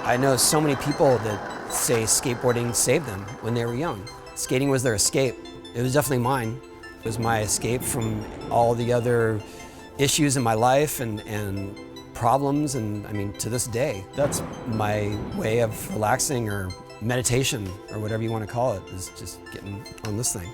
I know so many people that say skateboarding saved them when they were young. Skating was their escape. It was definitely mine. It was my escape from all the other issues in my life and problems, and I mean, to this day, that's my way of relaxing or meditation or whatever you want to call it, is just getting on this thing.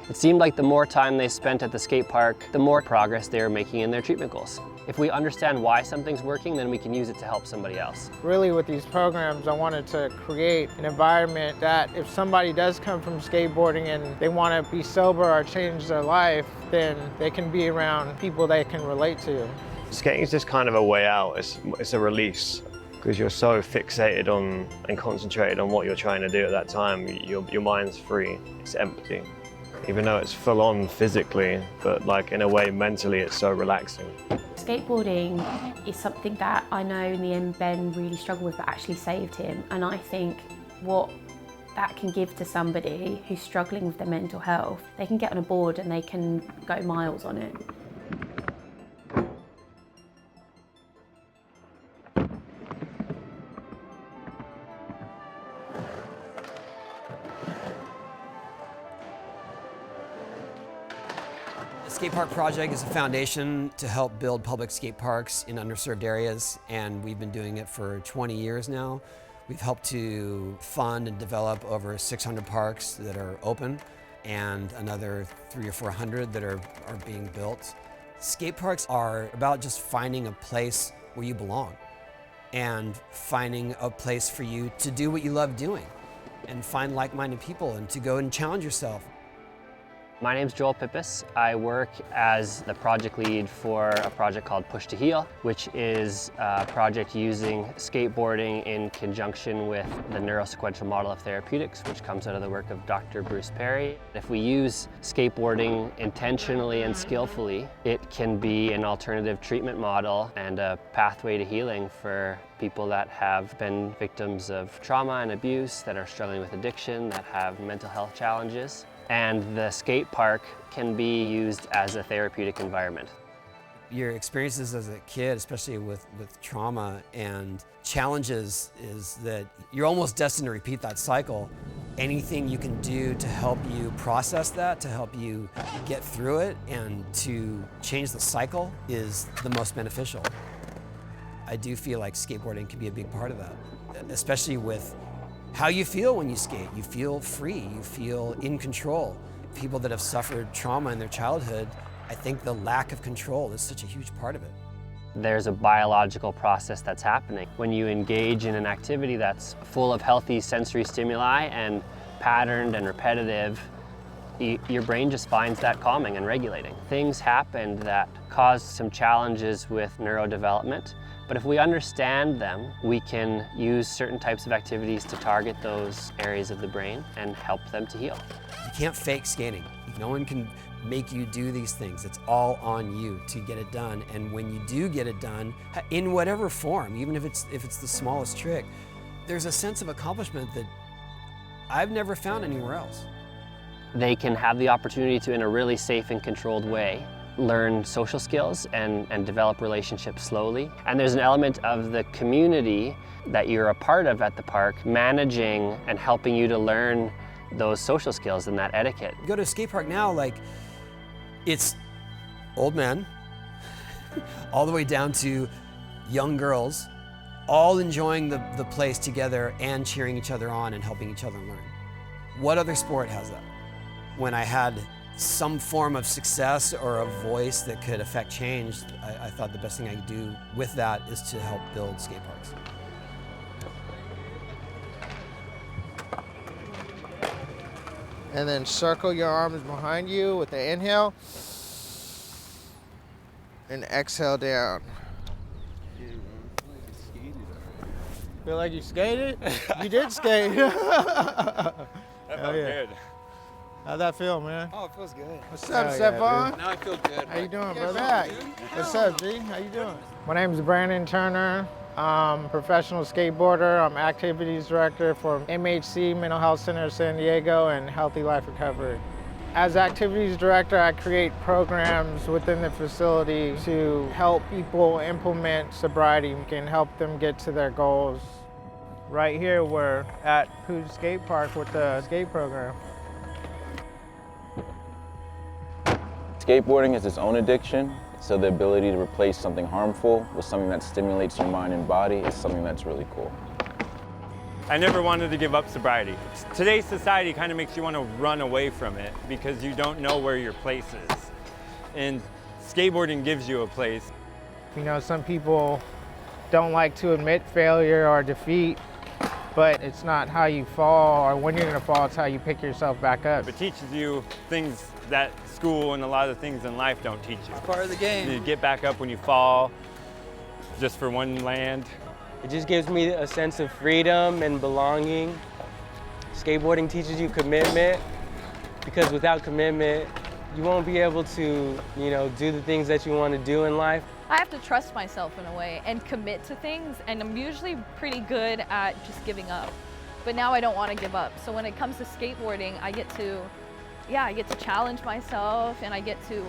It seemed like the more time they spent at the skate park, the more progress they were making in their treatment goals. If we understand why something's working, then we can use it to help somebody else. Really, with these programs, I wanted to create an environment that if somebody does come from skateboarding and they want to be sober or change their life, then they can be around people they can relate to. Skating is just kind of a way out. It's a release, because you're so fixated on and concentrated on what you're trying to do at that time. Your mind's free, it's empty. Even though it's full on physically, but like in a way mentally it's so relaxing. Skateboarding is something that I know in the end Ben really struggled with, but actually saved him. And I think what that can give to somebody who's struggling with their mental health, they can get on a board and they can go miles on it. The Skatepark project is a foundation to help build public skate parks in underserved areas, and we've been doing it for 20 years now. We've helped to fund and develop over 600 parks that are open and another 300 or 400 that are being built. Skate parks are about just finding a place where you belong and finding a place for you to do what you love doing and find like-minded people and to go and challenge yourself. My name's Joel Pippis. I work as the project lead for a project called Push to Heal, which is a project using skateboarding in conjunction with the neurosequential model of therapeutics, which comes out of the work of Dr. Bruce Perry. If we use skateboarding intentionally and skillfully, it can be an alternative treatment model and a pathway to healing for people that have been victims of trauma and abuse, that are struggling with addiction, that have mental health challenges. And the skate park can be used as a therapeutic environment. Your experiences as a kid, especially with trauma and challenges, is that you're almost destined to repeat that cycle. Anything you can do to help you process that, to help you get through it, and to change the cycle is the most beneficial. I do feel like skateboarding can be a big part of that, especially with how you feel when you skate. You feel free, you feel in control. People that have suffered trauma in their childhood, I think the lack of control is such a huge part of it. There's a biological process that's happening. When you engage in an activity that's full of healthy sensory stimuli and patterned and repetitive, your brain just finds that calming and regulating. Things happened that caused some challenges with neurodevelopment. But if we understand them, we can use certain types of activities to target those areas of the brain and help them to heal. You can't fake skating. No one can make you do these things. It's all on you to get it done. And when you do get it done, in whatever form, even if it's the smallest trick, there's a sense of accomplishment that I've never found anywhere else. They can have the opportunity to, in a really safe and controlled way, learn social skills and develop relationships slowly. And there's an element of the community that you're a part of at the park, managing and helping you to learn those social skills and that etiquette. You go to a skate park now, like, it's old men, all the way down to young girls, all enjoying the place together and cheering each other on and helping each other learn. What other sport has that? When I had some form of success or a voice that could affect change, I thought the best thing I could do with that is to help build skate parks. And then circle your arms behind you with the inhale. And exhale down. Feel like you skated? You did skate. That felt good. How'd that feel, man? Oh, it feels good. What's up, Stephon? Now I feel good. How you doing, brother? What's up, G? How you doing? My name's Brandon Turner. I'm a professional skateboarder. I'm activities director for MHC Mental Health Center of San Diego and Healthy Life Recovery. As activities director, I create programs within the facility to help people implement sobriety and help them get to their goals. Right here, we're at Pooh Skate Park with the skate program. Skateboarding is its own addiction, so the ability to replace something harmful with something that stimulates your mind and body is something that's really cool. I never wanted to give up sobriety. Today's society kind of makes you want to run away from it because you don't know where your place is. And skateboarding gives you a place. You know, some people don't like to admit failure or defeat, but it's not how you fall or when you're gonna fall, it's how you pick yourself back up. It teaches you things that school and a lot of things in life don't teach you. It's part of the game. You get back up when you fall, just for one land. It just gives me a sense of freedom and belonging. Skateboarding teaches you commitment, because without commitment, you won't be able to, do the things that you want to do in life. I have to trust myself in a way and commit to things, and I'm usually pretty good at just giving up. But now I don't want to give up. So when it comes to skateboarding, I get to challenge myself and I get to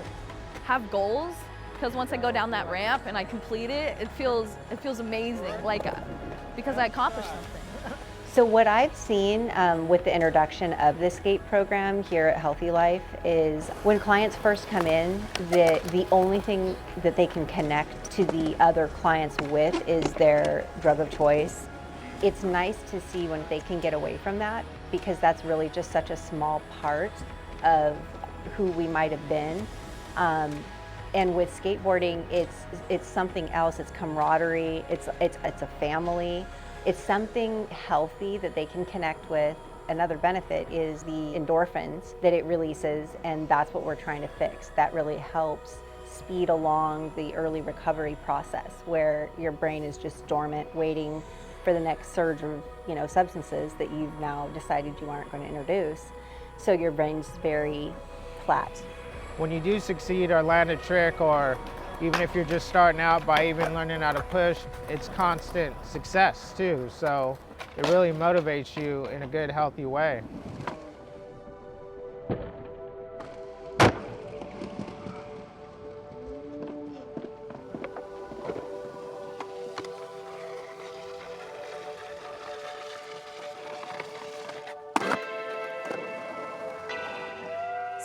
have goals. Because once I go down that ramp and I complete it, it feels amazing, because I accomplished something. So what I've seen with the introduction of the skate program here at Healthy Life is when clients first come in, the only thing that they can connect to the other clients with is their drug of choice. It's nice to see when they can get away from that, because that's really just such a small part of who we might have been. And with skateboarding, it's something else. It's camaraderie. It's a family. It's something healthy that they can connect with. Another benefit is the endorphins that it releases, and that's what we're trying to fix. That really helps speed along the early recovery process, where your brain is just dormant, waiting for the next surge of substances that you've now decided you aren't going to introduce. So your brain's very flat. When you do succeed or land a trick, or even if you're just starting out by even learning how to push, it's constant success too. So it really motivates you in a good, healthy way.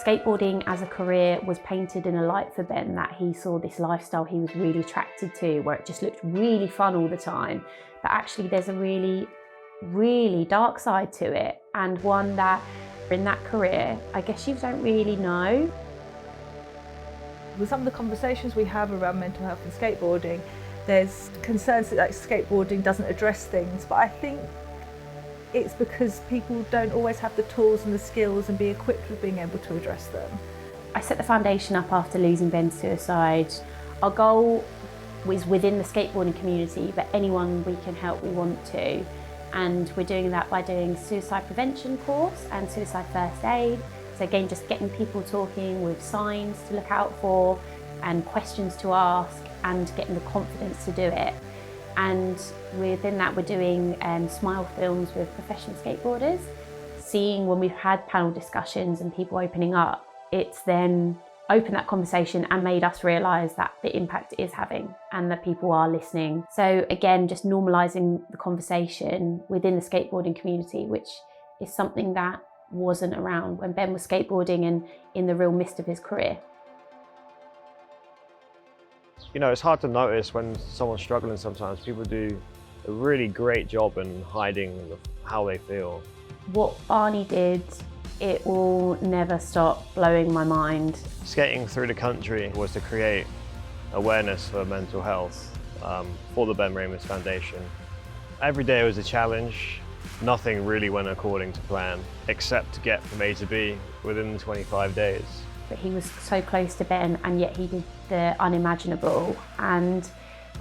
Skateboarding as a career was painted in a light for Ben, that he saw this lifestyle he was really attracted to, where it just looked really fun all the time. But actually there's a really, really dark side to it, and one that in that career, I guess you don't really know. With some of the conversations we have around mental health and skateboarding, there's concerns that skateboarding doesn't address things, but I think it's because people don't always have the tools and the skills and be equipped with being able to address them. I set the foundation up after losing Ben's suicide. Our goal was within the skateboarding community, but anyone we can help, we want to. And we're doing that by doing suicide prevention course and suicide first aid. So again, just getting people talking with signs to look out for and questions to ask, and getting the confidence to do it. And within that, we're doing smile films with professional skateboarders. Seeing when we've had panel discussions and people opening up, it's then opened that conversation and made us realise that the impact it is having and that people are listening. So again, just normalising the conversation within the skateboarding community, which is something that wasn't around when Ben was skateboarding and in the real midst of his career. It's hard to notice when someone's struggling sometimes. People do a really great job in hiding how they feel. What Barney did, it will never stop blowing my mind. Skating through the country was to create awareness for mental health for the Ben Ramis Foundation. Every day was a challenge. Nothing really went according to plan, except to get from A to B within 25 days. But he was so close to Ben, and yet he did the unimaginable. And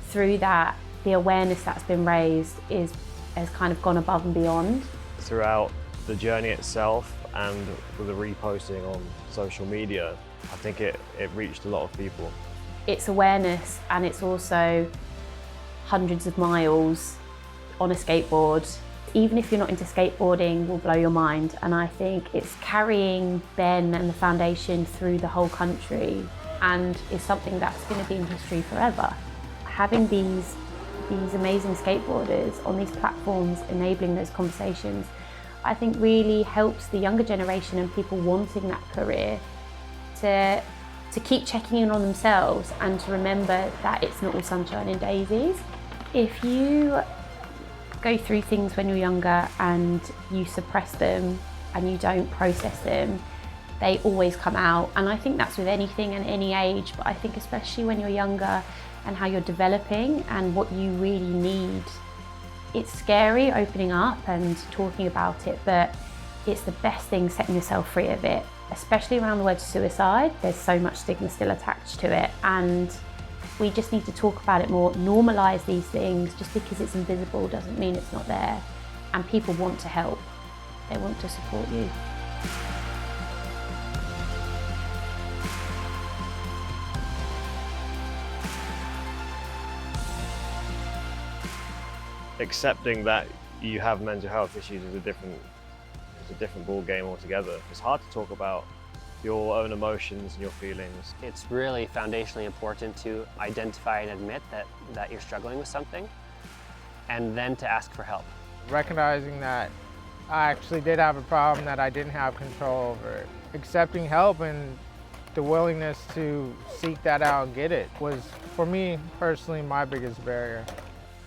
through that, the awareness that's been raised has kind of gone above and beyond. Throughout the journey itself and with the reposting on social media, I think it reached a lot of people. It's awareness, and it's also hundreds of miles on a skateboard. Even if you're not into skateboarding, will blow your mind. And I think it's carrying Ben and the foundation through the whole country, and is something that's going to be in history forever. Having these these amazing skateboarders on these platforms, enabling those conversations, I think really helps the younger generation and people wanting that career to keep checking in on themselves and to remember that it's not all sunshine and daisies. If you go through things when you're younger and you suppress them and you don't process them, they always come out. And I think that's with anything and any age, but I think especially when you're younger and how you're developing and what you really need. It's scary opening up and talking about it, but it's the best thing setting yourself free of it, especially around the word suicide. There's so much stigma still attached to it, and we just need to talk about it more, normalise these things. Just because it's invisible doesn't mean it's not there, and people want to help. They want to support you. Accepting that you have mental health issues is a different ball game altogether. It's hard to talk about your own emotions and your feelings. It's really foundationally important to identify and admit that you're struggling with something, and then to ask for help. Recognizing that I actually did have a problem that I didn't have control over. Accepting help and the willingness to seek that out and get it was, for me personally, my biggest barrier.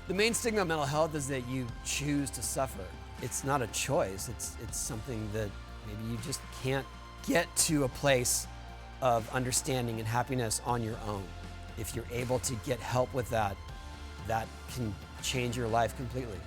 The main stigma of mental health is that you choose to suffer. It's not a choice, it's something that maybe you just can't get to a place of understanding and happiness on your own. If you're able to get help with that, that can change your life completely.